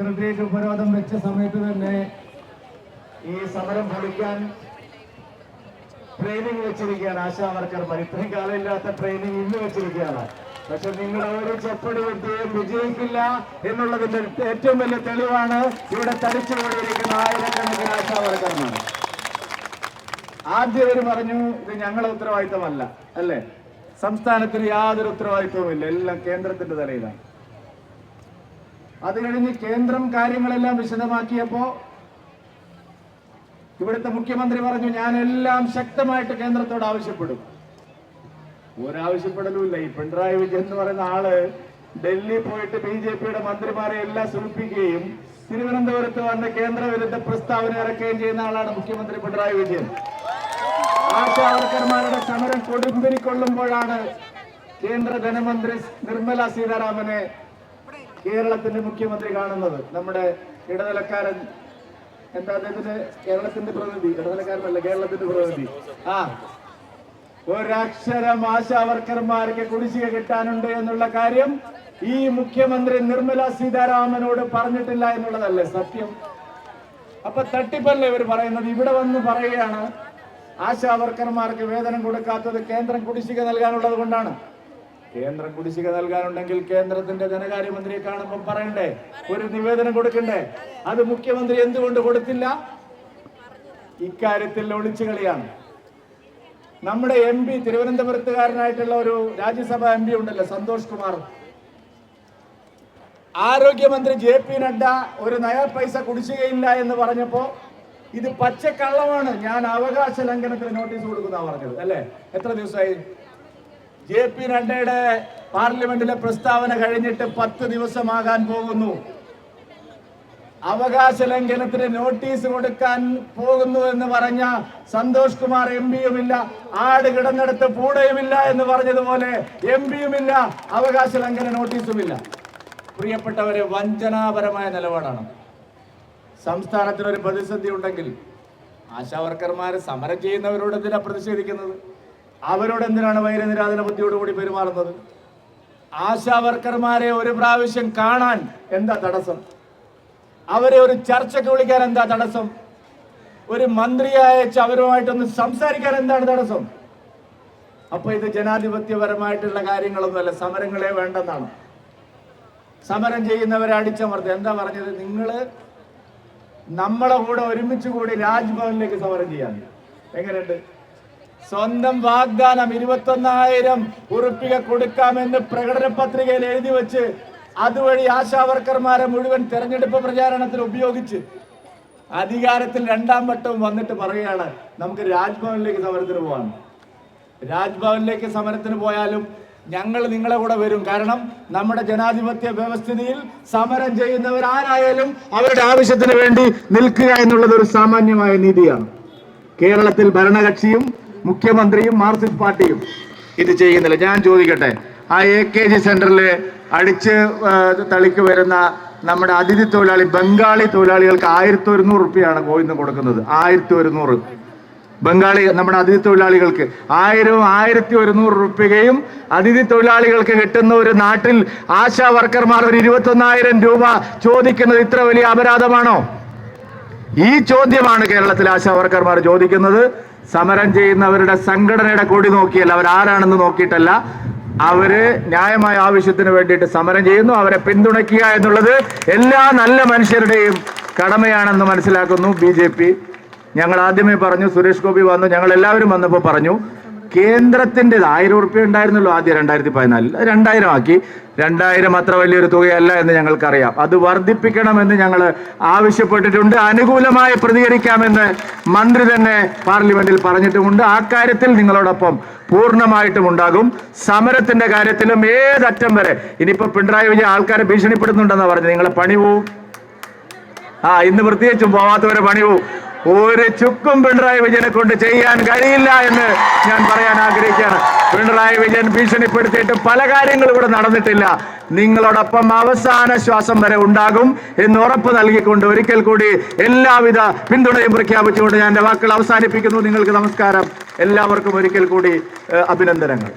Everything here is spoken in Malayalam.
സെക്രട്ടേറിയറ്റ് ഉപരോധം വെച്ച സമയത്ത് തന്നെ ഈ സമരം പൊളിക്കാൻ ട്രെയിനിങ് വെച്ചിരിക്കുകയാണ് ആശാ വർക്കർമാർ. ഇത്രയും കാലമില്ലാത്ത ട്രെയിനിങ് ഇന്ന് വെച്ചിരിക്കുകയാണ്. പക്ഷെ നിങ്ങളുടെ ഒരു ചെപ്പടി വിദ്യയും വിജയിക്കില്ല എന്നുള്ളതിന്റെ ഏറ്റവും വലിയ തെളിവാണ് ഇവിടെ തടിച്ചുകൊണ്ടിരിക്കുന്ന ആയിരക്കണക്കിന് ആശാ വർക്കർമാർ. ആദ്യം അവർ പറഞ്ഞു ഇത് ഞങ്ങളുടെ ഉത്തരവാദിത്തമല്ല, അല്ലേ? സംസ്ഥാനത്തിന് യാതൊരു ഉത്തരവാദിത്വവുമില്ല, എല്ലാം കേന്ദ്രത്തിന്റെ തലയിലാണ്. അത് കഴിഞ്ഞ് കേന്ദ്രം കാര്യങ്ങളെല്ലാം വിശദമാക്കിയപ്പോ ഇവിടുത്തെ മുഖ്യമന്ത്രി പറഞ്ഞു ഞാൻ എല്ലാം ശക്തമായിട്ട് കേന്ദ്രത്തോട് ആവശ്യപ്പെടും. ഒരാവശ്യപ്പെടലുമില്ല. ഈ പിണറായി വിജയൻ എന്ന് പറയുന്ന ആള് ഡൽഹി പോയിട്ട് BJPയുടെ മന്ത്രിമാരെ എല്ലാം സുഖിപ്പിക്കുകയും തിരുവനന്തപുരത്ത് വന്ന് കേന്ദ്ര വിരുദ്ധ പ്രസ്താവന ഇറക്കുകയും ചെയ്യുന്ന ആളാണ് മുഖ്യമന്ത്രി പിണറായി വിജയൻ. ആശാ വർക്കർമാരുടെ സമരം കൊടുമ്പിരിക്കൊള്ളുമ്പോഴാണ് കേന്ദ്ര ധനമന്ത്രി നിർമ്മല സീതാരാമനെ കേരളത്തിന്റെ മുഖ്യമന്ത്രി കാണുന്നത്. നമ്മുടെ ഇടനിലക്കാരൻ എന്താ അദ്ദേഹത്തിന് കേരളത്തിന്റെ പ്രതിനിധി, ഇടനിലക്കാരനല്ല കേരളത്തിന്റെ പ്രതിനിധി. ഒരക്ഷരം ആശാ വർക്കർമാർക്ക് കുടിശ്ശിക കിട്ടാനുണ്ട് എന്നുള്ള കാര്യം ഈ മുഖ്യമന്ത്രി നിർമ്മല സീതാരാമനോട് പറഞ്ഞിട്ടില്ല എന്നുള്ളതല്ലേ സത്യം? അപ്പൊ തട്ടിപ്പല്ലേ ഇവർ പറയുന്നത്? ഇവിടെ വന്ന് പറയുകയാണ് ആശാ വർക്കർമാർക്ക് വേതനം കൊടുക്കാത്തത് കേന്ദ്രം കുടിശ്ശിക നൽകാനുള്ളത് കൊണ്ടാണ്. കേന്ദ്രം കുടിശ്ശിക നൽകാനുണ്ടെങ്കിൽ കേന്ദ്രത്തിന്റെ ധനകാര്യമന്ത്രിയെ കാണുമ്പോൾ പറയണ്ടേ, ഒരു നിവേദനം കൊടുക്കണ്ടേ? അത് മുഖ്യമന്ത്രി എന്തുകൊണ്ട് കൊടുത്തില്ല? ഇക്കാര്യത്തിൽ ഒളിച്ചുകളിയാണ്. നമ്മുടെ MP തിരുവനന്തപുരത്തുകാരനായിട്ടുള്ള ഒരു രാജ്യസഭാ MP ഉണ്ടല്ലോ, സന്തോഷ് കുമാർ. ആരോഗ്യമന്ത്രി JP നഡ്ഡ ഒരു നയാ പൈസ കുടിശ്ശികയില്ല എന്ന് പറഞ്ഞപ്പോ ഇത് പച്ചക്കള്ളമാണ്, ഞാൻ അവകാശ ലംഘനത്തിന് നോട്ടീസ് കൊടുക്കുന്ന പറഞ്ഞത്, അല്ലേ? എത്ര ദിവസമായി JP നഡ്ഡയുടെ പാർലമെന്റിലെ പ്രസ്താവന കഴിഞ്ഞിട്ട് 10 ദിവസമാകാൻ പോകുന്നു. അവകാശ ലംഘനത്തിന് നോട്ടീസ് കൊടുക്കാൻ പോകുന്നു എന്ന് പറഞ്ഞ സന്തോഷ് കുമാർ MP-യുമില്ല, ആട് കിടന്നിടത്ത് പൂടയുമില്ല എന്ന് പറഞ്ഞതുപോലെ MP-യുമില്ല, അവകാശ ലംഘന നോട്ടീസുമില്ല. പ്രിയപ്പെട്ടവരെ, വഞ്ചനാപരമായ നിലപാടാണ്. സംസ്ഥാനത്തിനൊരു പ്രതിസന്ധി ഉണ്ടെങ്കിൽ ആശാ വർക്കർമാർ സമരം ചെയ്യുന്നവരോട് എന്തിനാണ് പ്രതിഷേധിക്കുന്നത്? അവരോട് എന്തിനാണ് വൈരനിരാധന ബുദ്ധിയോടുകൂടി പെരുമാറുന്നത്? ആശാ വർക്കർമാരെ ഒരു പ്രാവശ്യം കാണാൻ എന്താ തടസ്സം? അവരെ ഒരു ചർച്ചയ്ക്ക് വിളിക്കാൻ എന്താ തടസ്സം? ഒരു മന്ത്രിയെ അയച്ച് അവരുമായിട്ടൊന്ന് സംസാരിക്കാൻ എന്താണ് തടസ്സം? അപ്പൊ ഇത് ജനാധിപത്യപരമായിട്ടുള്ള കാര്യങ്ങളൊന്നുമല്ല, സമരങ്ങളെ വേണ്ടെന്നാണ്. സമരം ചെയ്യുന്നവരെ അടിച്ചമർത്തി എന്താ പറഞ്ഞത്? നിങ്ങള് നമ്മളെ കൂടെ ഒരുമിച്ച് കൂടി രാജ്ഭവനിലേക്ക് സമരം ചെയ്യാൻ. എങ്ങനെയുണ്ട്? സ്വന്തം വാഗ്ദാനം 21,000 ഉറുപ്പിക കൊടുക്കാമെന്ന് പ്രകടന പത്രികയിൽ എഴുതി വെച്ച് അതുവഴി ആശാ വർക്കർമാരെ മുഴുവൻ തെരഞ്ഞെടുപ്പ് പ്രചാരണത്തിന് ഉപയോഗിച്ച് അധികാരത്തിൽ 2ാം വട്ടവും വന്നിട്ട് പറയുകയാണ് നമുക്ക് രാജ്ഭവനിലേക്ക് സമരത്തിന് പോകാൻ. രാജ്ഭവനിലേക്ക് സമരത്തിന് പോയാലും ഞങ്ങൾ നിങ്ങളെ കൂടെ വരും. കാരണം നമ്മുടെ ജനാധിപത്യ വ്യവസ്ഥിതിയിൽ സമരം ചെയ്യുന്നവർ ആരായാലും അവരുടെ ആവശ്യത്തിന് വേണ്ടി നിൽക്കുക എന്നുള്ളത് ഒരു സാമാന്യമായ നീതിയാണ്. കേരളത്തിൽ ഭരണകക്ഷിയും മുഖ്യമന്ത്രിയും മാർക്സിസ്റ്റ് പാർട്ടിയും ഇത് ചെയ്യുന്നില്ല. ഞാൻ ചോദിക്കട്ടെ, ആ AKG സെന്ററിൽ അടിച്ച് തളിക്ക് വരുന്ന നമ്മുടെ അതിഥി തൊഴിലാളി ബംഗാളി തൊഴിലാളികൾക്ക് 1100 രൂപയാണ് ഗോവിന്ദൻ കൊടുക്കുന്നത്. 1100 ബംഗാളി നമ്മുടെ അതിഥി തൊഴിലാളികൾക്ക് 1100 രൂപയും അതിഥി തൊഴിലാളികൾക്ക് കിട്ടുന്ന ഒരു നാട്ടിൽ ആശാ വർക്കർമാർ ഒരു 21,000 രൂപ ചോദിക്കുന്നത് ഇത്ര വലിയ അപരാധമാണോ? ഈ ചോദ്യമാണ് കേരളത്തിലെ ആശാ വർക്കർമാർ ചോദിക്കുന്നത്. സമരം ചെയ്യുന്നവരുടെ സംഘടനയുടെ കൊടി നോക്കിയല്ല, അവരാരാണെന്ന് നോക്കിയിട്ടല്ല, അവര് ന്യായമായ ആവശ്യത്തിന് വേണ്ടിയിട്ട് സമരം ചെയ്യുന്നു. അവരെ പിന്തുണയ്ക്കുക എന്നുള്ളത് എല്ലാ നല്ല മനുഷ്യരുടെയും കടമയാണെന്ന് മനസ്സിലാക്കുന്നു BJP. ഞങ്ങൾ ആദ്യമേ പറഞ്ഞു, സുരേഷ് ഗോപി വന്നു, ഞങ്ങൾ എല്ലാവരും വന്നപ്പോൾ പറഞ്ഞു കേന്ദ്രത്തിന്റെ 1000 രൂപ ഉണ്ടായിരുന്നല്ലോ ആദ്യം 2014, 2000 ആക്കി. 2000 അത്ര വലിയൊരു തുകയല്ല എന്ന് ഞങ്ങൾക്കറിയാം. അത് വർദ്ധിപ്പിക്കണമെന്ന് ഞങ്ങൾ ആവശ്യപ്പെട്ടിട്ടുണ്ട്. അനുകൂലമായി പ്രതികരിക്കാമെന്ന് മന്ത്രി തന്നെ പാർലമെന്റിൽ പറഞ്ഞിട്ടുമുണ്ട്. ആ കാര്യത്തിൽ നിങ്ങളോടൊപ്പം പൂർണ്ണമായിട്ടും ഉണ്ടാകും. സമരത്തിന്റെ കാര്യത്തിലും ഏതറ്റം വരെ. ഇനിയിപ്പോ പിണറായി വിജയൻ ആൾക്കാരെ ഭീഷണിപ്പെടുന്നുണ്ടെന്നാണ് പറഞ്ഞത്. നിങ്ങളെ പണി പോവും. ഇന്ന് പ്രത്യേകിച്ചും പോവാത്തവരെ പണി പോവും. ഒരു ചുക്കും പിണറായി വിജയനെ കൊണ്ട് ചെയ്യാൻ കഴിയില്ല എന്ന് ഞാൻ പറയാൻ ആഗ്രഹിക്കുകയാണ്. പിണറായി വിജയൻ ഭീഷണിപ്പെടുത്തിയിട്ട് പല കാര്യങ്ങളും ഇവിടെ നടന്നിട്ടില്ല. നിങ്ങളോടൊപ്പം അവസാന ശ്വാസം വരെ ഉണ്ടാകും എന്ന് ഉറപ്പ് നൽകിക്കൊണ്ട് ഒരിക്കൽ കൂടി എല്ലാവിധ പിന്തുണയും പ്രഖ്യാപിച്ചുകൊണ്ട് ഞാൻ എൻ്റെ വാക്കുകൾ അവസാനിപ്പിക്കുന്നു. നിങ്ങൾക്ക് നമസ്കാരം. എല്ലാവർക്കും ഒരിക്കൽ കൂടി അഭിനന്ദനങ്ങൾ.